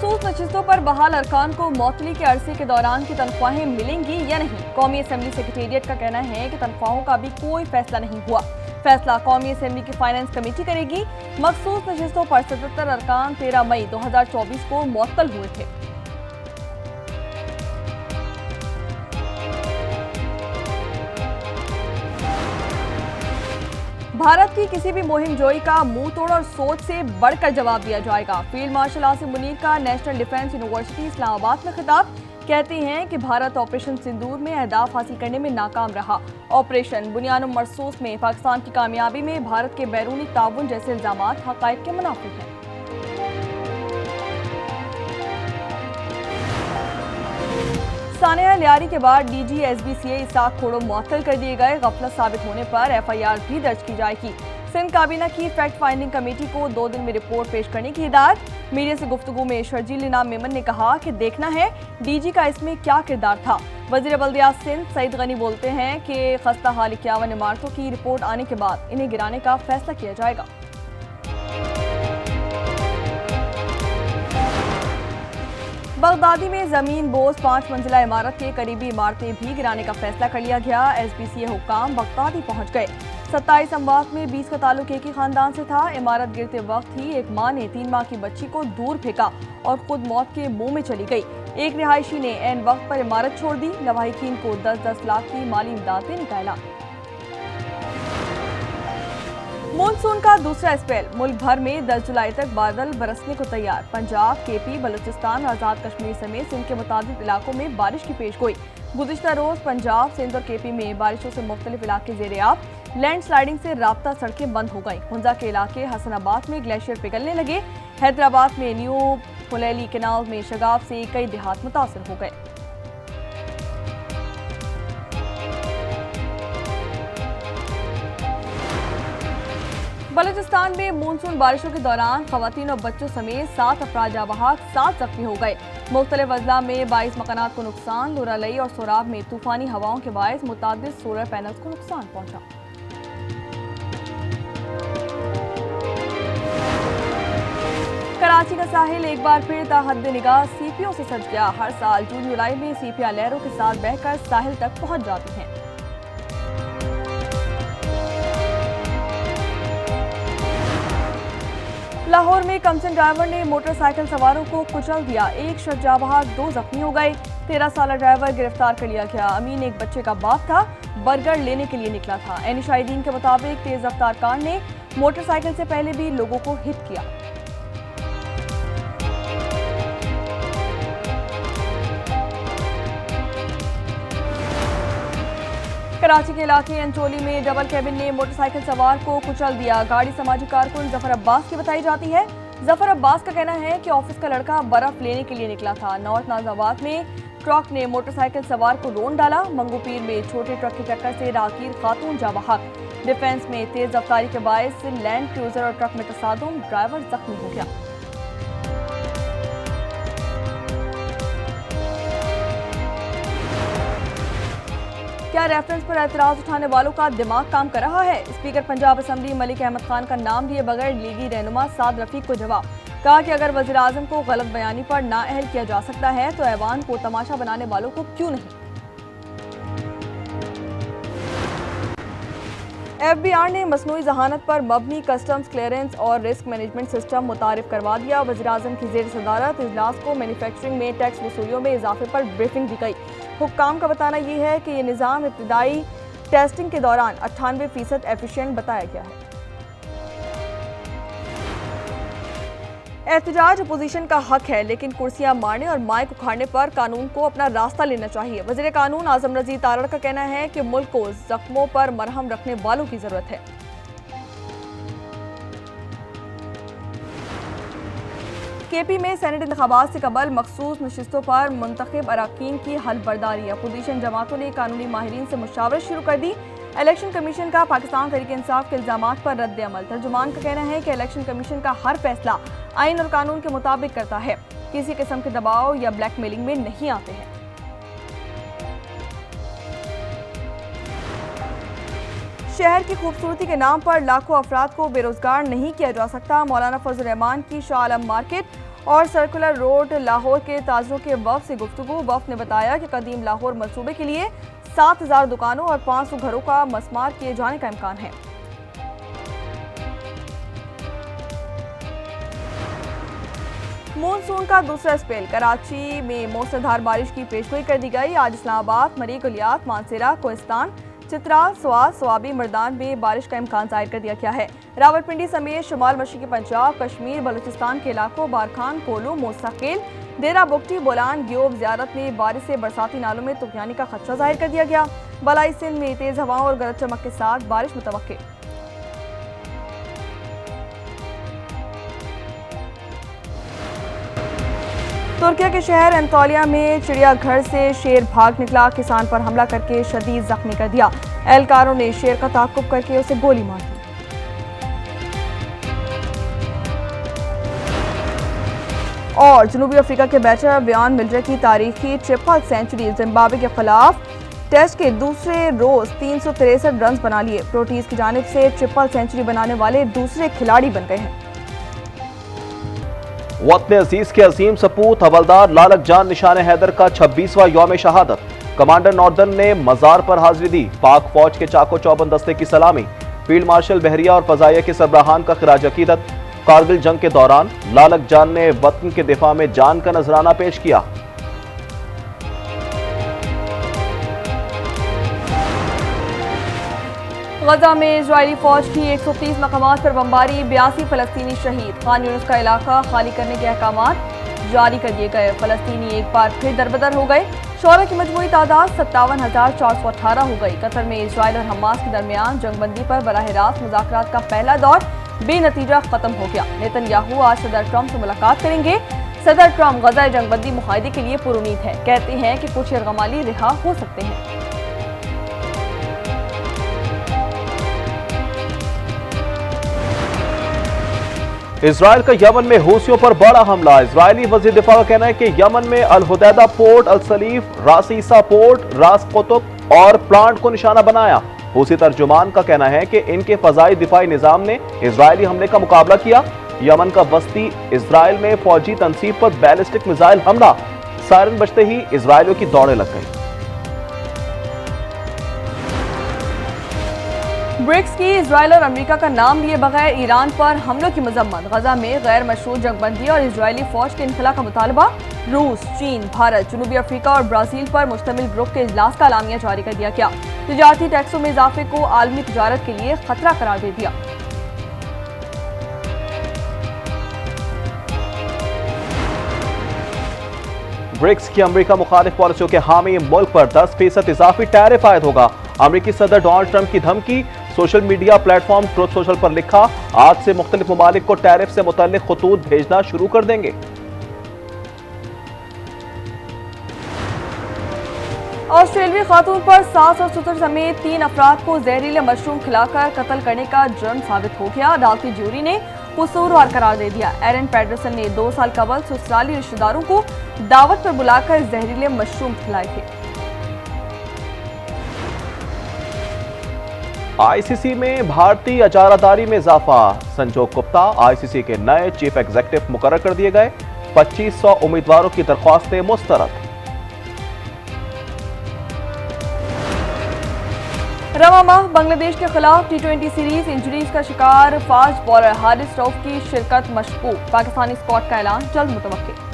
मखसूस नशिस्तों पर बहाल अरकान को मौतली के अरसे के दौरान की तनख्वाहें मिलेंगी या नहीं। कौमी असेंबली सेक्रेटेरिएट का कहना है कि तनख्वाहों का अभी कोई फैसला नहीं हुआ। फैसला कौमी असेंबली की फाइनेंस कमेटी करेगी। मखसूस नशिस्तों पर 77 अरकान 13 मई 2024 को मुअत्तल हुए थे। भारत की किसी भी मुहिम जोई का मुंह तोड़ और सोच से बढ़कर जवाब दिया जाएगा। फील्ड मार्शल आसिम मुनीर का नेशनल डिफेंस यूनिवर्सिटी इस्लामाबाद में खिताब। कहते हैं कि भारत ऑपरेशन सिंदूर में अहदाफ हासिल करने में नाकाम रहा। ऑपरेशन बुनियाद मरसूस में पाकिस्तान की कामयाबी में भारत के बैरूनी ताउन जैसे इल्जामात हकायक के मुनाफी हैं। सानिया लियारी के बाद डीजी एसबीसीए इसाक खोड़ो मुअत्तल कर दिए गए। गफलत साबित होने पर एफआईआर भी दर्ज की जाएगी। सिंध काबीना की फैक्ट फाइंडिंग कमेटी को 2 दिन में रिपोर्ट पेश करने की हिदायत। मीडिया से गुफ्तगू में शर्जील इनाम मेमन ने कहा कि देखना है डीजी का इसमें क्या किरदार था। वजीर बल्दियात सिंध सईद गनी बोलते हैं कि खस्ता हाल 51 इमारतों की रिपोर्ट आने के बाद इन्हें गिराने का फैसला किया जाएगा। बगदादी में जमीन बोझ 5 मंजिला इमारत के करीबी इमारतें भी गिराने का फैसला कर लिया गया। एसबीसीए हुक्काम बगदादी पहुंच गए। 27 अमवात में 20 का ताल्लुक एक ही खानदान से था। इमारत गिरते वक्त ही एक मां ने 3 माह की बच्ची को दूर फेंका और खुद मौत के मुंह में चली गई। एक रिहायशी ने ऐन वक्त पर इमारत छोड़ दी। लवाहिकीन को 10-10 लाख की माली इमदाद देने का ऐलान। मानसून का दूसरा स्पेल मुल्क भर में 10 जुलाई तक बादल बरसने को तैयार। पंजाब, केपी, बलूचिस्तान, आजाद कश्मीर समेत सिंध के मुताबिक इलाकों में बारिश की पेशगोई। गुज़िश्ता रोज पंजाब, सिंध और केपी में बारिशों से मुख्तलिफ इलाके ज़ेर-ए-आब। लैंड स्लाइडिंग से राब्ता सड़कें बंद हो गई। हुंजा के इलाके हसनाबाद में ग्लेशियर पिघलने लगे। हैदराबाद में न्यू फुलैली कैनाल में शगाफ से कई देहात मुतासर हो गए। बलूचिस्तान में मानसून बारिशों के दौरान खवातीन और बच्चों समेत 7 अफराद जाबहाक, 7 जख्मी हो गए। मुख्तलिफ अजला में 22 मकानात को नुकसान। लोरालई और सोराब में तूफानी हवाओं के बायस मुतादिद सोलर पैनल्स को नुकसान पहुंचा। कराची का साहिल एक बार फिर ताहद निगाह सीपियों से सज गया। हर साल जून जुलाई में सीपियां लहरों के साथ बहकर साहिल तक पहुंच जाती हैं। लाहौर में कमसन ड्राइवर ने मोटरसाइकिल सवारों को कुचल दिया। एक शख्स जाबहाक, 2 जख्मी हो गए। 13 साल ड्राइवर गिरफ्तार कर लिया गया। अमीन एक बच्चे का बाप था, बर्गर लेने के लिए निकला था। एनी शाहिदीन के मुताबिक तेज रफ्तार कार ने मोटरसाइकिल से पहले भी लोगों को हिट किया। कराची के इलाके अंचोली में डबल कैबिन ने मोटरसाइकिल सवार को कुचल दिया। गाड़ी समाजी कारकुन जफर अब्बास की बताई जाती है। जफर अब्बास का कहना है कि ऑफिस का लड़का बर्फ लेने के लिए निकला था। नॉर्थ नाजाबाद में ट्रक ने मोटरसाइकिल सवार को रोन डाला। मंगूपीर में छोटे ट्रक की टक्कर से राहगीर खातून जाबहाक। डिफेंस में तेज रफ्तारी के बायस लैंड क्रूजर और ट्रक में तसादुम, ड्राइवर जख्मी हो गया। क्या रेफरेंस पर एतराज उठाने वालों का दिमाग काम कर रहा है? स्पीकर पंजाब असेंबली मलिक अहमद खान का नाम लिए बगैर लीगी रहनुमा साद रफीक को जवाब। कहा कि अगर वज़ीर आज़म को गलत बयानी पर नाअहल किया जा सकता है तो ऐवान को तमाशा बनाने वालों को क्यों नहीं। एफबीआर ने मसनूई जहानत पर मबनी कस्टम्स क्लियरेंस और रिस्क मैनेजमेंट सिस्टम मुतारिफ करवा दिया। वज़ीर आज़म की ज़ेर सदारत इजलास को मैन्युफैक्चरिंग में टैक्स वसूलियों में इजाफे पर ब्रीफिंग दी गई। हुक्काम का बताना यह है कि यह निज़ाम इब्तदाई टेस्टिंग के दौरान 98% एफिशिएंट बताया गया है। एहतजाज अपोजिशन का हक है, लेकिन कुर्सियां मारने और माइक उखाड़ने पर कानून को अपना रास्ता लेना चाहिए। वज़ीर कानून आज़म रज़ी तारड़ का कहना है कि मुल्क को जख्मों पर मरहम रखने वालों की जरूरत है। केपी में सेनेट इंतखाबात से कबल मखसूस नशिस्तों पर मुंतखब अराकीन की हलबरदारी। अपोजिशन जमातों ने कानूनी माहिरीन से मुशावरत शुरू कर दी। इलेक्शन कमीशन का पाकिस्तान तहरीक इंसाफ के इल्जामात पर रद्द अमल। तर्जुमान का कहना है कि इलेक्शन कमीशन का हर फैसला आइन और कानून के मुताबिक करता है, किसी किस्म के दबाव या ब्लैकमेलिंग में नहीं आते हैं। शहर की खूबसूरती के नाम पर लाखों अफराद को बेरोजगार नहीं किया जा सकता। मौलाना फजल रहमान की शाह आलम मार्केट और सर्कुलर रोड लाहौर के ताजरों के वफ़द से गुफ्तगू। वफ़द ने बताया कि कदीम लाहौर मंसूबे के लिए 7000 दुकानों और 500 घरों का मस्मार किए जाने का इम्कान है। मॉनसून का दूसरा स्पेल। कराची में मूसलाधार बारिश की पेशगोई कर दी गई। आज इस्लामाबाद, मरी, गुलियात, मानसेरा, कोहिस्तान, चित्राल, स्वात, स्वाबी, मर्दान में बारिश का इम्कान जाहिर कर दिया गया है। रावलपिंडी समेत शुमाल मशरक़ी पंजाब, कश्मीर, बलूचिस्तान के इलाकों बारखान, कोलू, मोसाखेल, डेरा बुगटी, बोलान, ग्योब, ज़ियारत में बारिश से बरसाती नालों में तुगयानी का खदशा जाहिर कर दिया गया। बलाई सिंध में तेज़ हवाओं और गरज चमक के साथ बारिश मुतवक्के। तुर्किया के शहर एंतोलिया में चिड़ियाघर से शेर भाग निकला। किसान पर हमला करके शदीद जख्मी कर दिया। एहलकारों ने शेर का ताक़ुब करके उसे गोली मार दी। और जनूबी अफ्रीका के बैटर ब्यान मिलर की तारीखी ट्रिपल सेंचुरी। जिम्बाब्वे के खिलाफ टेस्ट के दूसरे रोज 363 रन बना लिए। प्रोटीज की जानिब से ट्रिपल सेंचुरी बनाने वाले दूसरे खिलाड़ी बन गए हैं। वतन अजीज के अजीम सपूत हवलदार लालक जान निशान हैदर का 26वां यौम शहादत। कमांडर नॉर्दर्न ने मजार पर हाजिरी दी। पाक फौज के चाको चौबंद दस्ते की सलामी। फील्ड मार्शल बहरिया और फजाइया के सरबराहान का खिराज अकीदत। कारगिल जंग के दौरान लालक जान ने वतन के दिफा में जान का नजराना पेश किया। गजा में इजरायली फौज की 130 मकामात पर बमबारी। 82 फलस्तीनी शहीद। खान यूनिस का इलाका खाली करने के अहकामात जारी कर दिए गए। फलस्तीनी एक बार फिर दरबदर हो गए। शोरा की मजमूई तादाद 57,418 हो गई। कतर में इजरायल और हमास के दरमियान जंगबंदी पर बराह रास्त मुज़ाकरात का पहला दौर बेनतीजा खत्म हो गया। नेतन्याहू आज सदर ट्रंप से मुलाकात करेंगे। सदर ट्रंप गजा जंगबंदी मुआहदे के लिए पुरुमीद है। कहते हैं कि कुछ यरगमाली रिहा हो सकते हैं। इजरायल का यमन में हूसियों पर बड़ा हमला। इजरायली वज़ीर दिफा का कहना है कि यमन में अल हुदैदा पोर्ट, अल सलीफ, रास ईसा पोर्ट, रास कुतुब और प्लांट को निशाना बनाया। हूसी तर्जुमान का कहना है कि इनके फजाई दिफाई निजाम ने इजरायली हमले का मुकाबला किया। यमन का बस्ती इजरायल में फौजी तनसीब पर बैलिस्टिक मिसाइल हमला। सायरन बजते ही इजरायलियों की दौड़े लग गई। ब्रिक्स की इजरायल और अमेरिका का नाम लिए बगैर ईरान पर हमलों की मजम्मत। गजा में गैर मशरूत जंगबंदी और इजरायली फौज के इनखला का मुतालबा। रूस, चीन, भारत, जनूबी अफ्रीका और ब्राजील पर मुश्तमिल ग्रुप के इजलास का एलामिया जारी कर दिया गया। तिजारती टैक्सों में इजाफे को आलमी तिजारत के लिए खतरा करार दे दिया। ब्रिक्स की अमेरिका मुखालिफ पॉलिसियों के हामी मुल्क पर 10% इजाफी टैरिफ आयद होगा। अमेरिकी सदर डोनाल्ड ट्रंप की धमकी। Social media platform truth social पर लिखा, आज से मुख्तलिफ ममालिक को टैरिफ से मुतल्लिक खतूत भेजना शुरू कर देंगे। ऑस्ट्रेलियाई खातून पर सास और ससुर समेत 3 अफराद को जहरीले मशरूम खिलाकर कत्ल करने का जुर्म साबित हो गया। अदालती ज्यूरी ने कसूरवार करार दे दिया। एरन पैटरसन ने 2 साल कबल ससुराली रिश्तेदारों को दावत पर बुलाकर जहरीले मशरूम खिलाए थे। आईसीसी में भारतीय इजारादारी में इजाफा। संजोग गुप्ता आईसीसी के नए चीफ एग्जीक्यूटिव मुकर्रर कर दिए गए। 2500 उम्मीदवारों की दरख्वास्तें मुस्तरद। रवा माह बांग्लादेश के खिलाफ T20 सीरीज इंजरीज का शिकार फास्ट बॉलर हारिस रऊफ की शिरकत मशकूक। पाकिस्तानी स्क्वाड का ऐलान जल्द मुतवक्किल।